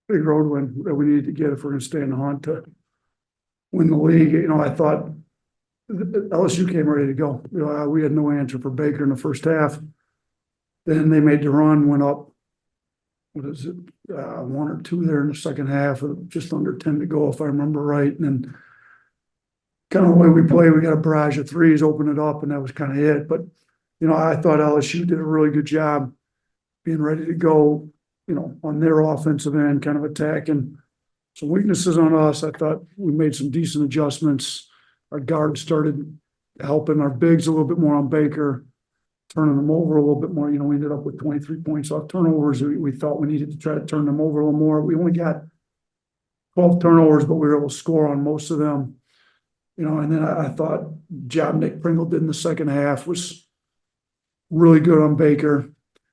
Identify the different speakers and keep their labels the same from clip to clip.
Speaker 1: big road win that we needed to get if we're going to stay in the hunt to win the league. I thought LSU came ready to go. We had no answer for Baker in the first half. Then they made the run, went up. What is it? 1 or 2 there in the second half, just under 10 to go, if I remember right. And then kind of the way we play, we got a barrage of threes, open it up, and that was kind of it. But, I thought LSU did a really good job being ready to go, on their offensive end, kind of attacking some weaknesses on us. I thought we made some decent adjustments. Our guards started helping our bigs a little bit more on Baker, turning them over a little bit more. We ended up with 23 points off turnovers. We thought we needed to try to turn them over a little more. We only got 12 turnovers, but we were able to score on most of them. And then I thought job Nick Pringle did in the second half was really good on Baker.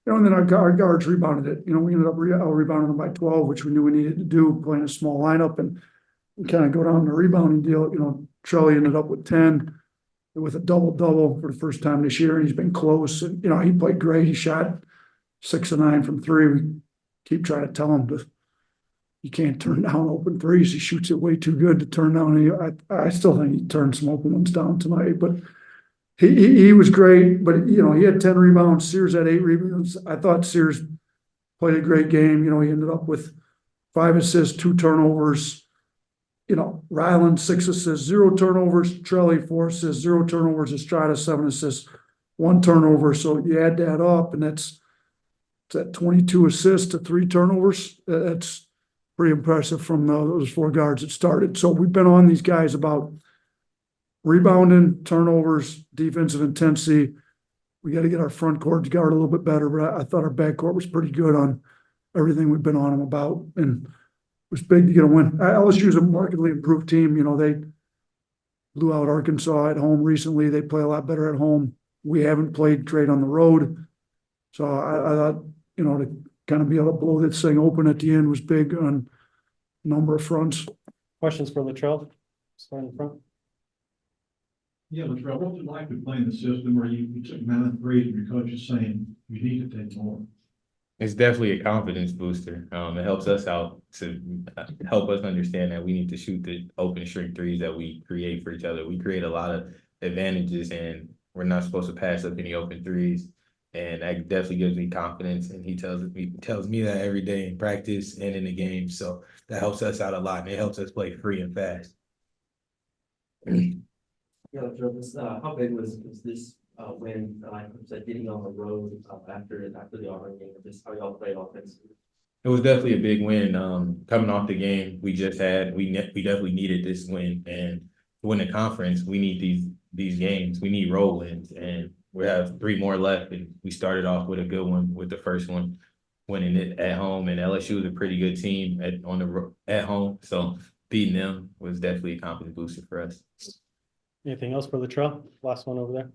Speaker 1: And then our guards rebounded it. We ended up rebounding them by 12, which we knew we needed to do, playing a small lineup, and we kind of go down the rebounding deal. Trelly ended up with 10 with a double-double for the first time this year, and he's been close. And, he played great. He shot 6 of 9 from 3. We keep trying to tell him you can't turn down open threes. He shoots it way too good to turn down. I still think he turned some open ones down tonight, but he was great. But, he had 10 rebounds. Sears had 8 rebounds. I thought Sears played a great game. He ended up with 5 assists, 2 turnovers. Ryland 6 assists, 0 turnovers. Trelly 4 assists, 0 turnovers. Estrada 7 assists, 1 turnover. So you add that up, and that's 22 assists to 3 turnovers. That's pretty impressive from those 4 guards that started. So we've been on these guys about rebounding, turnovers, defensive intensity. We got to get our front court to guard a little bit better, but I thought our back court was pretty good on everything we've been on them about, and it was big to get a win. LSU is a markedly improved team. They blew out Arkansas at home recently. They play a lot better at home. We haven't played great on the road. So I thought, to kind of be able to blow this thing open at the end was big on a number of fronts.
Speaker 2: Questions for Latrell? Start in the front.
Speaker 3: Yeah, Latrell, what was it like to play in the system where you took 9 threes and your coach is saying you need to take more?
Speaker 4: It's definitely a confidence booster. It helps us out to help us understand that we need to shoot the open shrink threes that we create for each other. We create a lot of advantages, and we're not supposed to pass up any open threes. And that definitely gives me confidence. And he tells me that every day in practice and in the game. So that helps us out a lot, and it helps us play free and fast.
Speaker 5: Yeah, how big was this win? Like I said, getting on the road after the Auburn game, just how y'all played offensively?
Speaker 4: It was definitely a big win. Coming off the game we just had, we definitely needed this win, and to win the conference, we need these games. We need road wins, and we have 3 more left. And we started off with a good one with the first one, winning it at home. And LSU is a pretty good team at home, so beating them was definitely a confidence booster for us.
Speaker 2: Anything else for Latrell? Last one over there.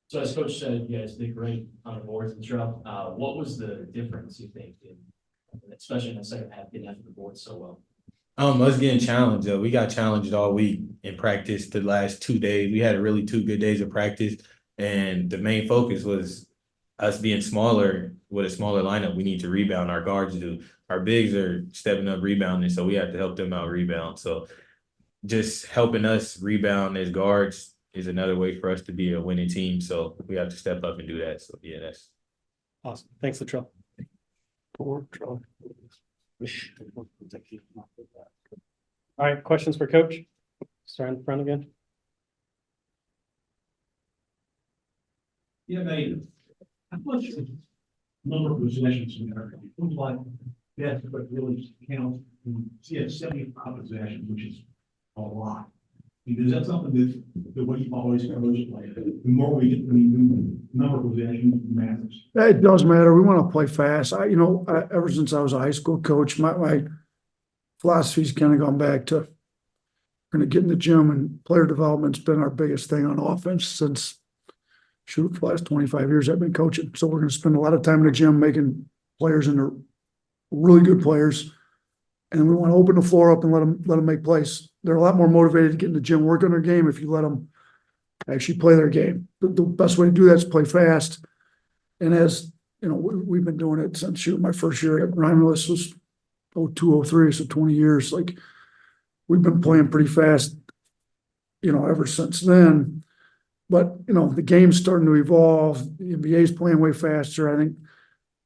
Speaker 6: So as Coach said, you guys did great on the boards and Latrell. What was the difference, you think, especially in the second half, getting after the board so well?
Speaker 4: Us getting challenged. We got challenged all week in practice. The last 2 days, we had really 2 good days of practice, and the main focus was us being smaller with a smaller lineup. We need to rebound. Our guards do. Our bigs are stepping up rebounding, so we have to help them out rebound. So just helping us rebound as guards is another way for us to be a winning team. So we have to step up and do that. So yeah, that's
Speaker 2: awesome. Thanks, Latrell. All right, questions for Coach? Start in the front again.
Speaker 3: Yeah, mate. How much number of possessions in there? It looks like that's what really counts. You have 75 possessions, which is a lot. Is that something that what you've always coached, like the more we get, the number of possessions matters?
Speaker 1: It does matter. We want to play fast. Ever since I was a high school coach, my philosophy's kind of gone back to we're going to get in the gym, and player development's been our biggest thing on offense since for the last 25 years I've been coaching. So we're going to spend a lot of time in the gym making players into really good players. And we want to open the floor up and let them make plays. They're a lot more motivated to get in the gym, work on their game if you let them actually play their game. The best way to do that is play fast. And as, you know, we've been doing it since my first year at Romulus was 02, 03, so 20 years. Like, we've been playing pretty fast, you know, ever since then. But, you know, the game's starting to evolve. The NBA's playing way faster. I think,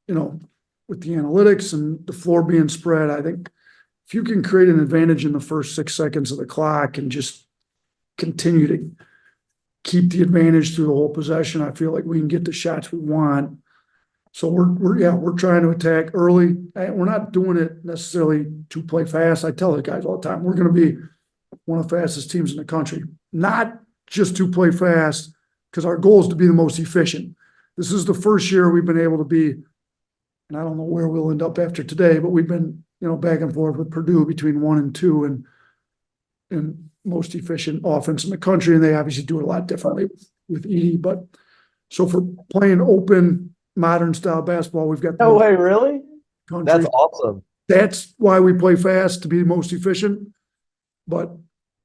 Speaker 1: you know, with the analytics and the floor being spread, I think if you can create an advantage in the first 6 seconds of the clock and just continue to keep the advantage through the whole possession, I feel like we can get the shots we want. So we're trying to attack early. We're not doing it necessarily to play fast. I tell the guys all the time, we're going to be one of the fastest teams in the country, not just to play fast, because our goal is to be the most efficient. This is the first year we've been able to be, and I don't know where we'll end up after today, but we've been, you know, back and forth with Purdue between 1 and 2 and most efficient offense in the country. And they obviously do it a lot differently with Edie. But so for playing open, modern style basketball, we've got the
Speaker 7: No
Speaker 1: most
Speaker 7: way, really?
Speaker 1: country.
Speaker 7: That's awesome.
Speaker 1: That's why we play fast, to be the most efficient. But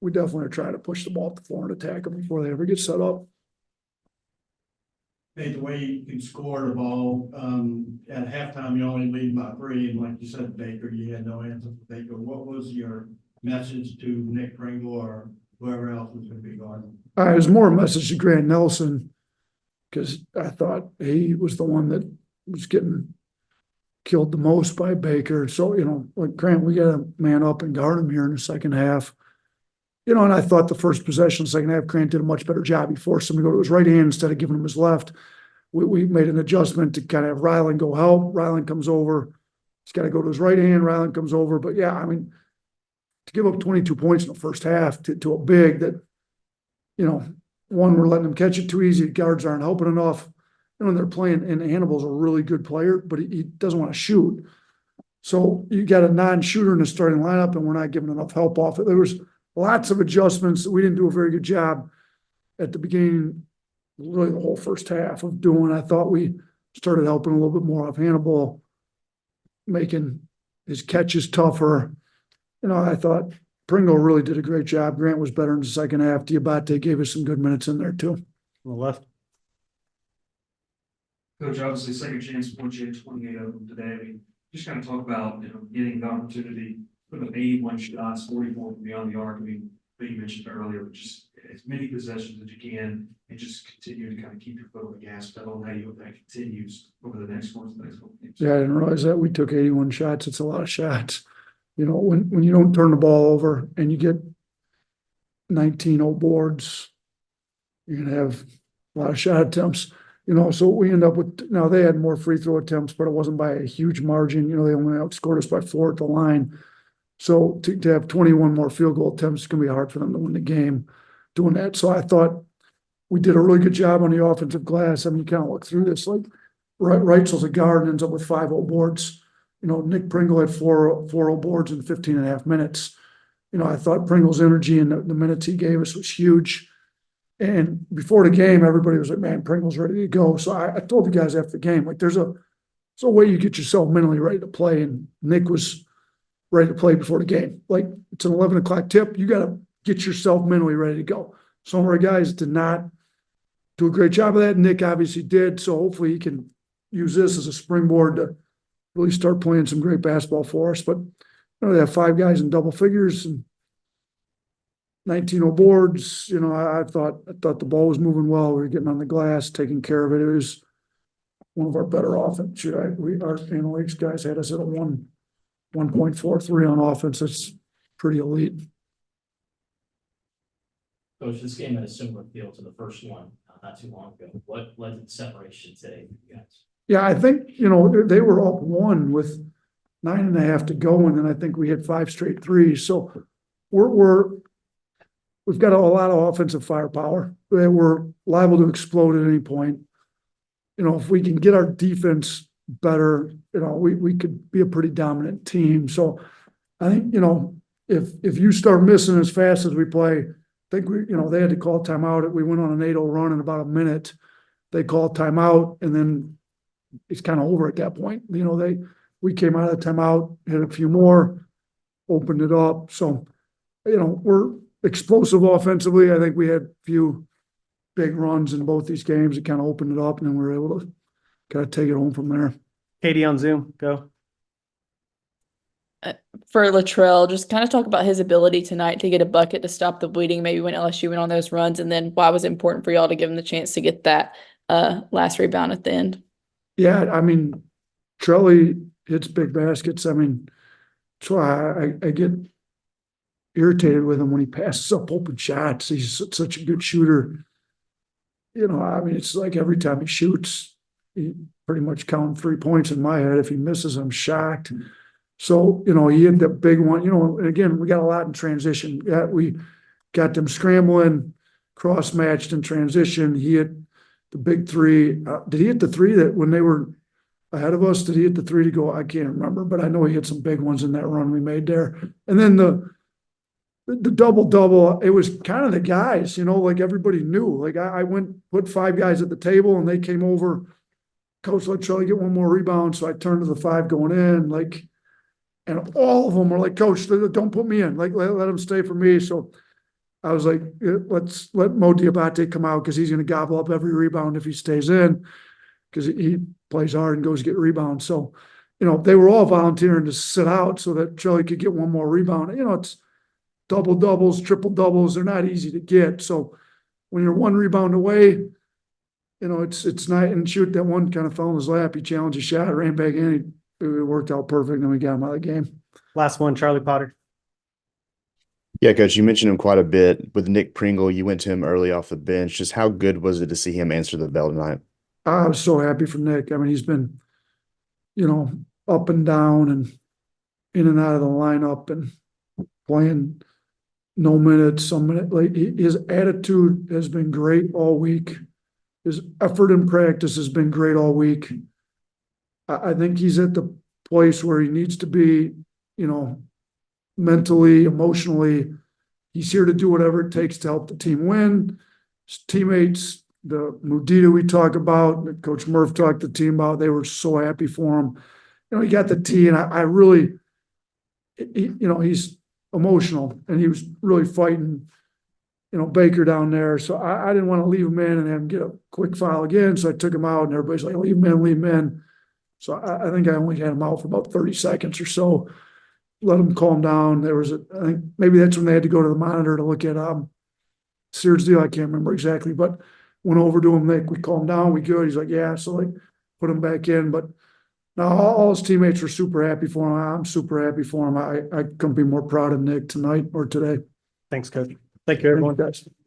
Speaker 1: we definitely are trying to push the ball up the floor and attack them before they ever get set up.
Speaker 3: Hey, the way you can score the ball, at halftime, you only lead by 3, and like you said, Baker, you had no answer for Baker. What was your message to Nick Pringle or whoever else was gonna be guarding?
Speaker 1: It was more a message to Grant Nelson, because I thought he was the one that was getting killed the most by Baker. So, you know, like, Grant, we got to man up and guard him here in the second half. You know, and I thought the first possession, second half, Grant did a much better job. He forced him to go to his right hand instead of giving him his left. We made an adjustment to kind of have Ryland go help. Ryland comes over. He's got to go to his right hand. Ryland comes over. But yeah, I mean, to give up 22 points in the first half to a big that, you know, one, we're letting them catch it too easy. Guards aren't helping enough. You know, they're playing, and Hannibal's a really good player, but he doesn't want to shoot. So you got a non-shooter in the starting lineup, and we're not giving enough help off it. There was lots of adjustments that we didn't do a very good job at the beginning, really the whole first half of doing. I thought we started helping a little bit more off Hannibal, making his catches tougher. You know, I thought Pringle really did a great job. Grant was better in the second half. Diabate gave us some good minutes in there too.
Speaker 2: On the left.
Speaker 8: Coach, obviously, second chance points, you had 28 of them today. I mean, just kind of talk about, getting the opportunity, put up 81 shots, 44 from beyond the arc. I mean, that you mentioned earlier, but just as many possessions as you can, and just continue to kind of keep your foot on the gas pedal, and how you hope that continues over the next couple games.
Speaker 1: Yeah, I didn't realize that. We took 81 shots. It's a lot of shots. You know, when you don't turn the ball over and you get 19 old boards, you're going to have a lot of shot attempts. You know, so we end up with, now they had more free throw attempts, but it wasn't by a huge margin. You know, they only outscored us by 4 at the line. So to have 21 more field goal attempts, it's going to be hard for them to win the game doing that. So I thought we did a really good job on the offensive glass. I mean, you kind of look through this, like Wrightsell's a guard and ends up with 5 old boards. You know, Nick Pringle had 4 old boards in 15 and a half minutes. You know, I thought Pringle's energy and the minutes he gave us was huge. And before the game, everybody was like, man, Pringle's ready to go. So I told the guys after the game, like, there's a way you get yourself mentally ready to play. And Nick was ready to play before the game. Like, it's an 11 o'clock tip. You got to get yourself mentally ready to go. Some of our guys did not do a great job of that. Nick obviously did. So hopefully he can use this as a springboard to really start playing some great basketball for us. But, you know, they have 5 guys in double figures and 19 old boards. You know, I thought the ball was moving well. We were getting on the glass, taking care of it. It was one of our better offense. Our analytics guys had us at a 1.43 on offense. It's pretty elite.
Speaker 6: Coach, this game had a similar feel to the first one, not too long ago. What led to the separation today for you guys?
Speaker 1: Yeah, I think, you know, they were up 1 with 9.5 to go, and then I think we hit 5 straight threes. So we've got a lot of offensive firepower. We're liable to explode at any point. You know, if we can get our defense better, you know, we could be a pretty dominant team. So I think, you know, if you start missing as fast as we play, I think they had to call timeout. We went on an 8-0 run in about a minute. They called timeout, and then it's kind of over at that point. You know, we came out of the timeout, hit a few more, opened it up. So, you know, we're explosive offensively. I think we had a few big runs in both these games. It kind of opened it up, and then we were able to kind of take it home from there.
Speaker 2: Katie on Zoom, go.
Speaker 7: For Latrell, just kind of talk about his ability tonight to get a bucket to stop the bleeding, maybe when LSU went on those runs, and then why was it important for y'all to give him the chance to get that last rebound at the end?
Speaker 1: Yeah, I mean, Trelly hits big baskets. I mean, that's why I get irritated with him when he passes up open shots. He's such a good shooter. You know, I mean, it's like every time he shoots, he pretty much counting 3 points in my head. If he misses, I'm shocked. So, you know, he hit the big one, you know, and again, we got a lot in transition. Yeah, we got them scrambling, cross-matched in transition. He hit the big three. Did he hit the three that when they were ahead of us? Did he hit the three to go? I can't remember, but I know he hit some big ones in that run we made there. And then the double-double, it was kind of the guys, you know, like everybody knew. Like I went, put 5 guys at the table, and they came over. Coach, let's try to get one more rebound. So I turned to the 5 going in, like, and all of them were like, Coach, don't put me in. Like, let him stay for me. So I was like, let's let Mo Diabate come out because he's going to gobble up every rebound if he stays in because he plays hard and goes get rebounds. So, you know, they were all volunteering to sit out so that Charlie could get one more rebound. You know, it's double doubles, triple doubles. They're not easy to get. So when you're 1 rebound away, you know, it's not, and shoot, that one kind of fell in his lap. He challenged a shot, ran back in. It worked out perfect, and we got him out of the game.
Speaker 2: Last one, Charlie Potter.
Speaker 9: Yeah, Coach, you mentioned him quite a bit. With Nick Pringle, you went to him early off the bench. Just how good was it to see him answer the bell tonight?
Speaker 1: I was so happy for Nick. I mean, he's been, you know, up and down and in and out of the lineup and playing no minutes, some minute. Like his attitude has been great all week. His effort in practice has been great all week. I think he's at the place where he needs to be, you know, mentally, emotionally. He's here to do whatever it takes to help the team win. His teammates, the Mudita we talk about, that Coach Murph talked to the team about, they were so happy for him. You know, he got the tee, and I really, you know, he's emotional, and he was really fighting, you know, Baker down there. So I didn't want to leave him in and have him get a quick foul again. So I took him out, and everybody's like, leave him in, leave him in. So I think I only had him out for about 30 seconds or so. Let him calm down. There was I think maybe that's when they had to go to the monitor to look at Sears deal. I can't remember exactly, but went over to him. We calmed down. We good. He's like, yeah. So like put him back in. But now all his teammates were super happy for him. I'm super happy for him. I couldn't be more proud of Nick tonight or today.
Speaker 2: Thanks, Coach. Thank you, everyone.
Speaker 1: Thank you, guys.